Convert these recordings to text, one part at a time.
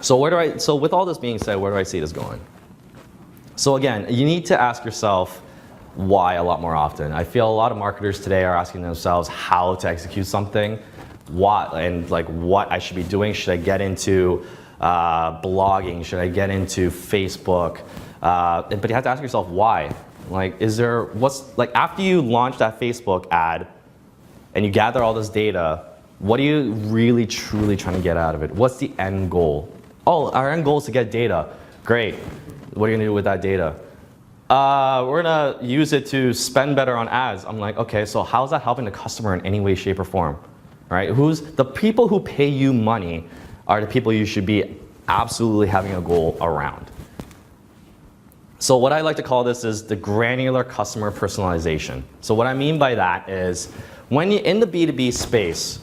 So with all this being said, where do I see this going? So again, you need to ask yourself why a lot more often. I feel a lot of marketers today are asking themselves how to execute something, what I should be doing. Should I get into blogging? Should I get into Facebook? But you have to ask yourself why. After you launch that Facebook ad and you gather all this data, what are you really truly trying to get out of it? What's the end goal? Oh, our end goal is to get data. Great. What are you gonna do with that data? We're gonna use it to spend better on ads. I'm like, okay, so how's that helping the customer in any way, shape, or form? Right? Who's the people who pay you money are the people you should be absolutely having a goal around. So what I like to call this is the granular customer personalization. So what I mean by that is when you're in the B2B space,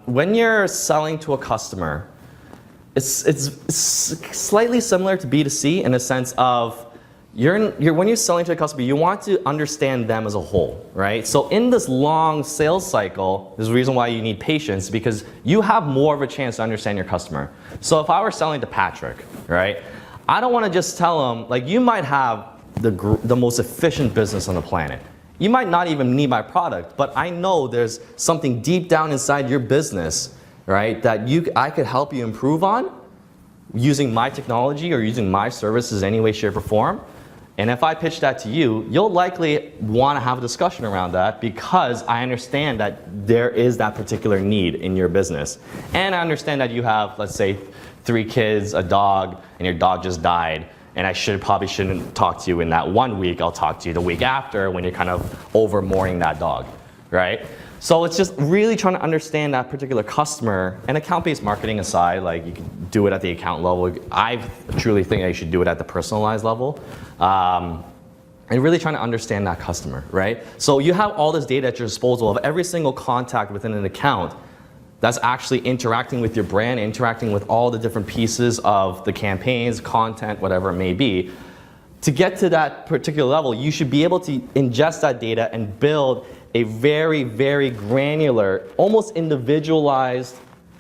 when you're selling to a customer, it's slightly similar to B2C in the sense of when you're selling to a customer, you want to understand them as a whole, right? So in this long sales cycle, there's a reason why you need patience because you have more of a chance to understand your customer. So if I were selling to Patrick, right, I don't want to just tell him, like, you might have the most efficient business on the planet. You might not even need my product, but I know there's something deep down inside your business, right, that I could help you improve on using my technology or using my services any way, shape, or form. And if I pitch that to you, you'll likely want to have a discussion around that because I understand that there is that particular need in your business. And I understand that you have, let's say, 3 kids, a dog, and your dog just died. And I probably shouldn't talk to you in that 1 week. I'll talk to you the week after when you're kind of over mourning that dog, right? So it's just really trying to understand that particular customer, and account-based marketing aside, like you can do it at the account level. I truly think I should do it at the personalized level. And really trying to understand that customer, right? So you have all this data at your disposal of every single contact within an account that's actually interacting with your brand, interacting with all the different pieces of the campaigns, content, whatever it may be. To get to that particular level, you should be able to ingest that data and build a very, very granular, almost individualized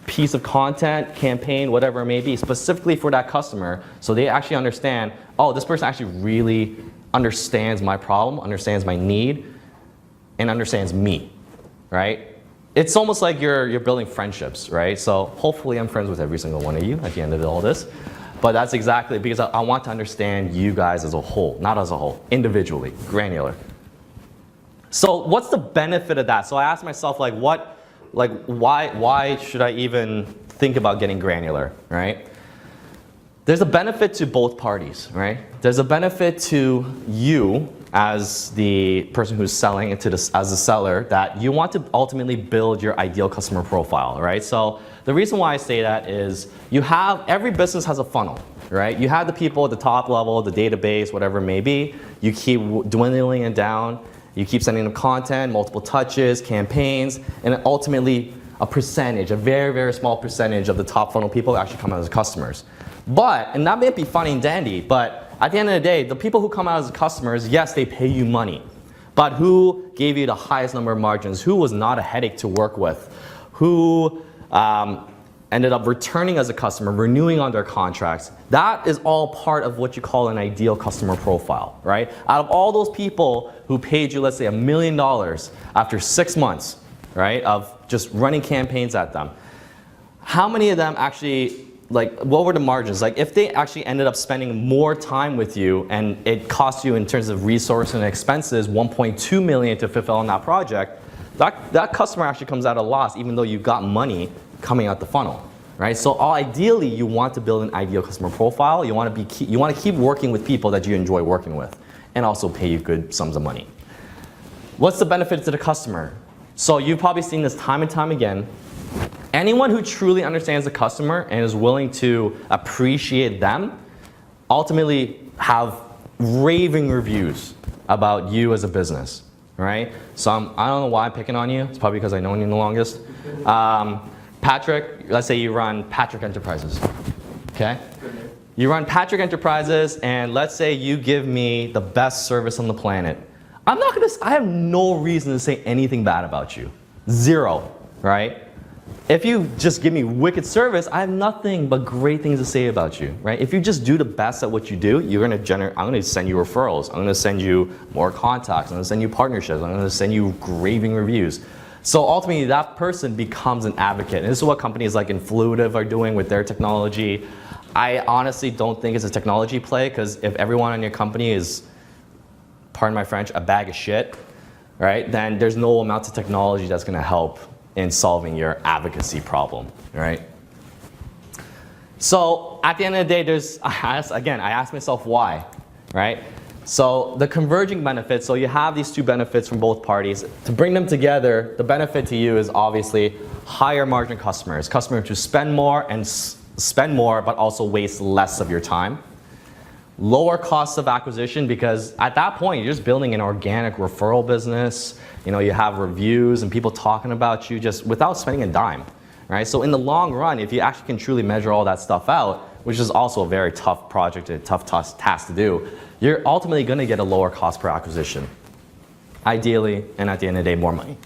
piece of content, campaign, whatever it may be, specifically for that customer, so they actually understand, oh, this person actually really understands my problem, understands my need, and understands me, right? It's almost like you're building friendships, right? So hopefully I'm friends with every single one of you at the end of all this. But that's exactly because I want to understand you guys as a whole, not as a whole, individually, granular. So what's the benefit of that? So I asked myself, why should I even think about getting granular, right? There's a benefit to both parties, right? There's a benefit to you as the person who's selling as a seller, that you want to ultimately build your ideal customer profile, right? So the reason why I say that is every business has a funnel, right? You have the people at the top level, the database, whatever it may be. You keep dwindling it down. You keep sending them content, multiple touches, campaigns, and ultimately a percentage, a very, very small percentage of the top funnel people actually come out as customers. And that may be funny and dandy, but at the end of the day, the people who come out as customers, yes, they pay you money. But who gave you the highest number of margins? Who was not a headache to work with? Who ended up returning as a customer, renewing on their contracts? That is all part of what you call an ideal customer profile, right? Out of all those people who paid you, let's say, $1 million after 6 months, right, of just running campaigns at them, how many of them actually, what were the margins? If they actually ended up spending more time with you and it cost you in terms of resource and expenses $1.2 million to fulfill on that project, that customer actually comes out a loss even though you got money coming out the funnel, right? So ideally, you want to build an ideal customer profile. You want to keep working with people that you enjoy working with and also pay you good sums of money. What's the benefit to the customer? So you've probably seen this time and time again. Anyone who truly understands the customer and is willing to appreciate them ultimately have raving reviews about you as a business, right? So I don't know why I'm picking on you. It's probably because I know you the longest. Patrick, let's say you run Patrick Enterprises, okay? You run Patrick Enterprises, and let's say you give me the best service on the planet. I have no reason to say anything bad about you. Zero, right? If you just give me wicked service, I have nothing but great things to say about you, right? If you just do the best at what you do, I'm gonna send you referrals. I'm gonna send you more contacts. I'm gonna send you partnerships. I'm gonna send you raving reviews. So ultimately, that person becomes an advocate. And this is what companies like Influitive are doing with their technology. I honestly don't think it's a technology play, because if everyone in your company is, pardon my French, a bag of shit, right? Then there's no amount of technology that's gonna help in solving your advocacy problem, right? So at the end of the day, I ask myself why, right? So the converging benefits, so you have these two benefits from both parties. To bring them together, the benefit to you is obviously higher margin customers who spend more but also waste less of your time. Lower costs of acquisition, because at that point you're just building an organic referral business. You know, you have reviews and people talking about you just without spending a dime, right? So in the long run, if you actually can truly measure all that stuff out, which is also a very tough project, a tough task to do, you're ultimately going to get a lower cost per acquisition. Ideally, and at the end of the day, more money.